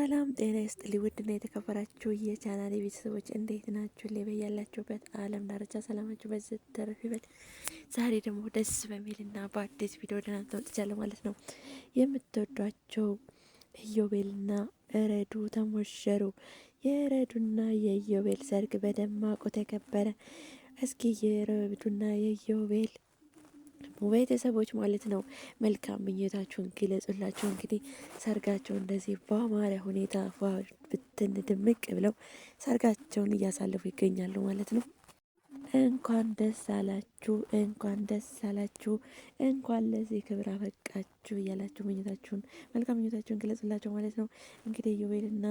ሰላም ጤና ይስጥልኝ። ውድና የተከበራችሁ የቻናሌ ቤተሰቦች እንዴት ናችሁ? በያላችሁበት ዓለም ዳርቻ ሰላማችሁ በዚህ ተረፍ ይበል። ዛሬ ደግሞ ደስ በሚልና በአዲስ ቪዲዮ ወደ እናንተ መጥቻለሁ ማለት ነው። የምትወዷቸው ኢዮቤልና ረዱ ተሞሸሩ። የረዱና የኢዮቤል ሰርግ በደማቁ ተከበረ። እስኪ የረዱና የኢዮቤል ቤተሰቦች ማለት ነው መልካም ምኞታችሁን ግለጹላቸው። እንግዲህ ሰርጋቸው እንደዚህ በአማረ ሁኔታ ብትን ድምቅ ብለው ሰርጋቸውን እያሳለፉ ይገኛሉ ማለት ነው። እንኳን ደስ አላችሁ፣ እንኳን ደስ አላችሁ፣ እንኳን ለዚህ ክብር አበቃችሁ እያላችሁ ምኞታችሁን መልካም ምኞታችሁን ግለጹላቸው ማለት ነው። እንግዲህ ኢዮቤልና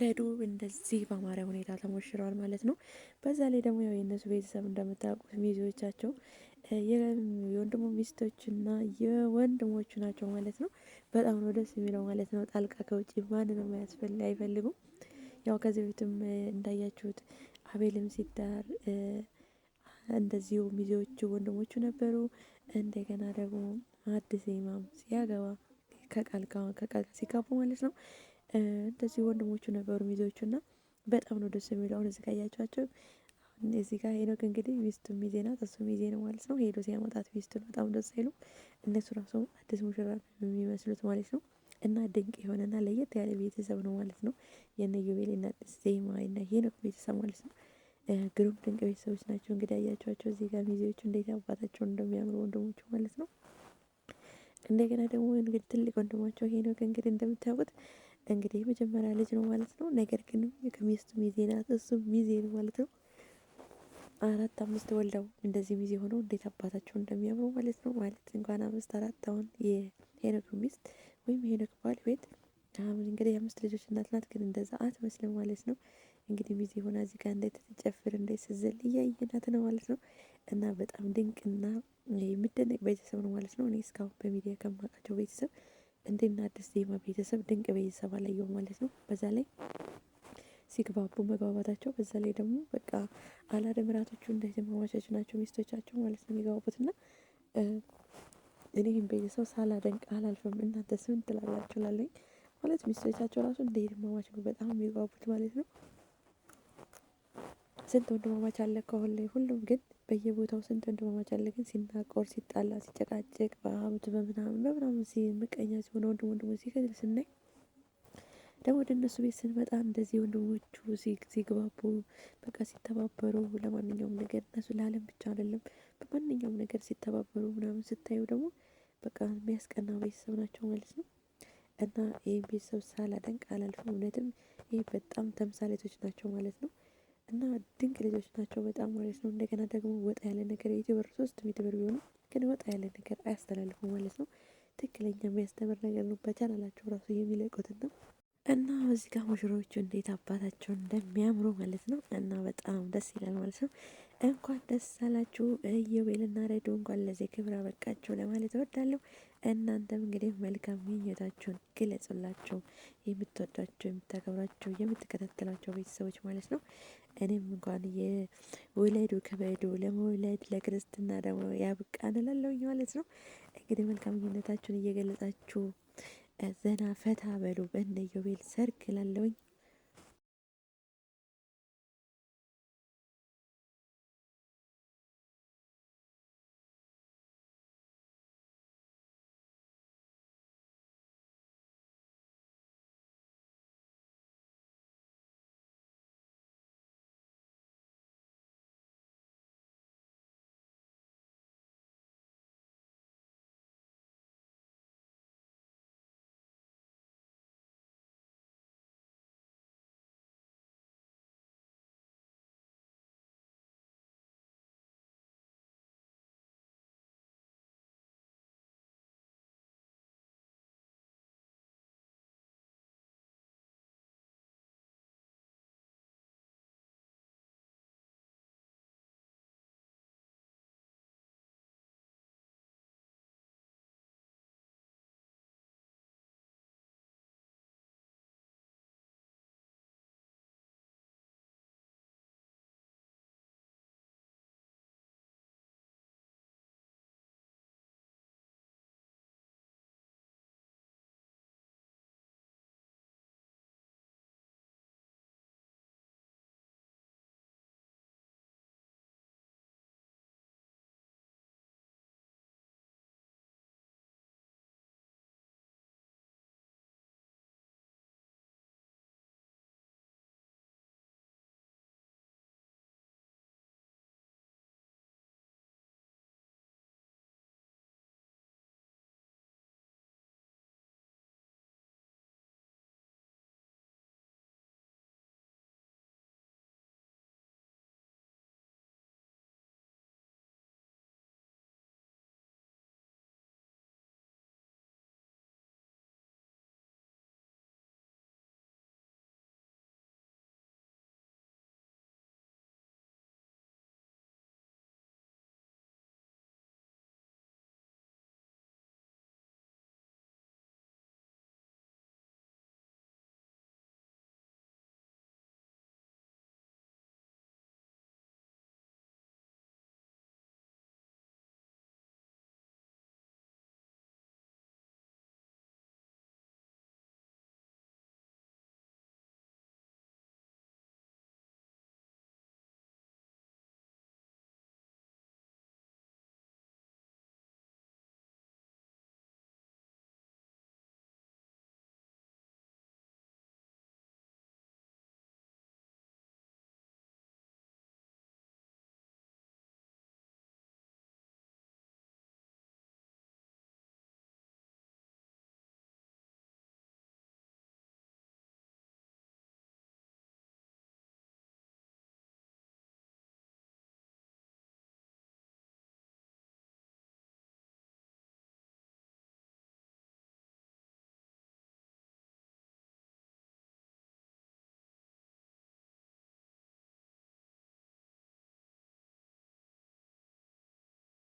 ረዱ እንደዚህ በአማረ ሁኔታ ተሞሽረዋል ማለት ነው። በዛ ላይ ደግሞ ያው የእነሱ ቤተሰብ እንደምታውቁት ሚዜዎቻቸው የወንድሙ ሚስቶችና የወንድሞቹ ናቸው ማለት ነው። በጣም ነው ደስ የሚለው ማለት ነው። ጣልቃ ከውጭ ማንንም አይፈልጉም። ያው ከዚህ በፊትም እንዳያችሁት አቤልም ሲዳር እንደዚሁ ሚዜዎቹ ወንድሞቹ ነበሩ። እንደገና ደግሞ አዲስ ኢማም ሲያገባ ከቃል ሲጋቡ ማለት ነው እንደዚህ ወንድሞቹ ነበሩ ሚዜዎቹና በጣም ነው ደስ የሚለው። አሁን እዚህ ጋር እያቸዋቸው እዚህ ጋር ሄኖክ እንግዲህ ሚስቱ ሚዜ ናት፣ እሱ ሚዜ ነው ማለት ነው። ሄዶ ሲያመጣት ሚስቱን በጣም ደስ አይሉም እነሱ ራሱ አዲስ ሙሽራ የሚመስሉት ማለት ነው። እና ድንቅ የሆነና ለየት ያለ ቤተሰብ ነው ማለት ነው። የነ ኢዮቤል እና ዜማ እና ሄኖክ ቤተሰብ ማለት ነው። ግሩም ድንቅ ቤተሰቦች ናቸው። እንግዲህ አያቸዋቸው እዚህ ጋር ሚዜዎቹ እንዴት አባታቸውን እንደሚያምሩ ወንድሞቹ ማለት ነው። እንደገና ደግሞ እንግዲህ ትልቅ ወንድማቸው ሄኖክ እንግዲህ እንደምታውቁት እንግዲህ የመጀመሪያ ልጅ ነው ማለት ነው። ነገር ግን ከሚስቱ ሚዜ ናት፣ እሱም ሚዜ ነው ማለት ነው። 4-5 ወልደው እንደዚህ ሚዜ ሆነው እንዴት አባታቸው እንደሚያምሩ ማለት ነው። ማለት እንኳን 5-4 አሁን የሄኖክ ሚስት ወይም የሄኖክ ባለቤት እንግዲህ የ5 ልጆች እናት ናት፣ ግን እንደዛ አትመስልም ማለት ነው። እንግዲህ ሚዜ ሆና እዚህ ጋር እንዴት ትጨፍር እንዴት ስዘል እያየናት ነው ማለት ነው። እና በጣም ድንቅና የሚደነቅ ቤተሰብ ነው ማለት ነው። እኔ እስካሁን በሚዲያ ከማውቃቸው ቤተሰብ እንደና አዲስ ዜማ ቤተሰብ ድንቅ ቤተሰብ አላየሁም ማለት ነው። በዛ ላይ ሲግባቡ መግባባታቸው፣ በዛ ላይ ደግሞ በቃ አላደምራቶቹ እንደዚህ ማማቾች ናቸው ሚስቶቻቸው ማለት ነው የሚገባቡት። እና እኔ ይህን ቤተሰብ ሳላደንቅ አላልፍም። እናንተስ ምን ትላላችሁ? ላለኝ ማለት ሚስቶቻቸው ራሱ እንደዚህ ማማች ነው በጣም የሚገባቡት ማለት ነው። ስንት ወንድማማች አለ ከሁን ላይ ሁሉም ግን በየቦታው ስንት ወንድማማች አለ፣ ግን ሲናቆር ሲጣላ ሲጨቃጨቅ በሀብት በምናምን ምቀኛ ሲሆን ወንድሙ ሲገድል ስናይ ደግሞ ወደ እነሱ ቤት ስንመጣ እንደዚህ ወንድሞቹ ሲግባቡ በቃ ሲተባበሩ ለማንኛውም ነገር እነሱ ለዓለም ብቻ አይደለም በማንኛውም ነገር ሲተባበሩ ምናምን ስታዩ ደግሞ በቃ የሚያስቀና ቤተሰብ ናቸው ማለት ነው። እና ይህ ቤተሰብ ሳላደንቅ አላልፍም። እውነትም ይህ በጣም ተምሳሌቶች ናቸው ማለት ነው። እና ድንቅ ልጆች ናቸው በጣም ማለት ነው። እንደገና ደግሞ ወጣ ያለ ነገር ዩቲዩበር 3 ዩቲዩበር ቢሆንም ግን ወጣ ያለ ነገር አያስተላልፉም ማለት ነው። ትክክለኛ የሚያስተምር ነገር ነው በቻናላቸው ራሱ የሚለቁትና እና እዚህ ጋር ሙሽሮቹ እንዴት አባታቸው እንደሚያምሩ ማለት ነው። እና በጣም ደስ ይላል ማለት ነው። እንኳን ደስ አላችሁ ኢዮቤልና ረዱ፣ እንኳን ለዚህ ክብር አበቃችሁ ለማለት እወዳለሁ። እናንተም እንግዲህ መልካም ምኞታችሁን ግለጹላቸው፣ የምትወዷቸው የምታከብሯቸው የምትከታተሏቸው ቤተሰቦች ማለት ነው። እኔም እንኳን የውለዱ ክበዱ ለመውለድ ለክርስትና ደግሞ ያብቃን እላለሁኝ ማለት ነው። እንግዲህ መልካም ምኞታችሁን እየገለጻችሁ ዘና ፈታ በሉ በእነ ኢዮቤል ሰርግ እላለሁኝ።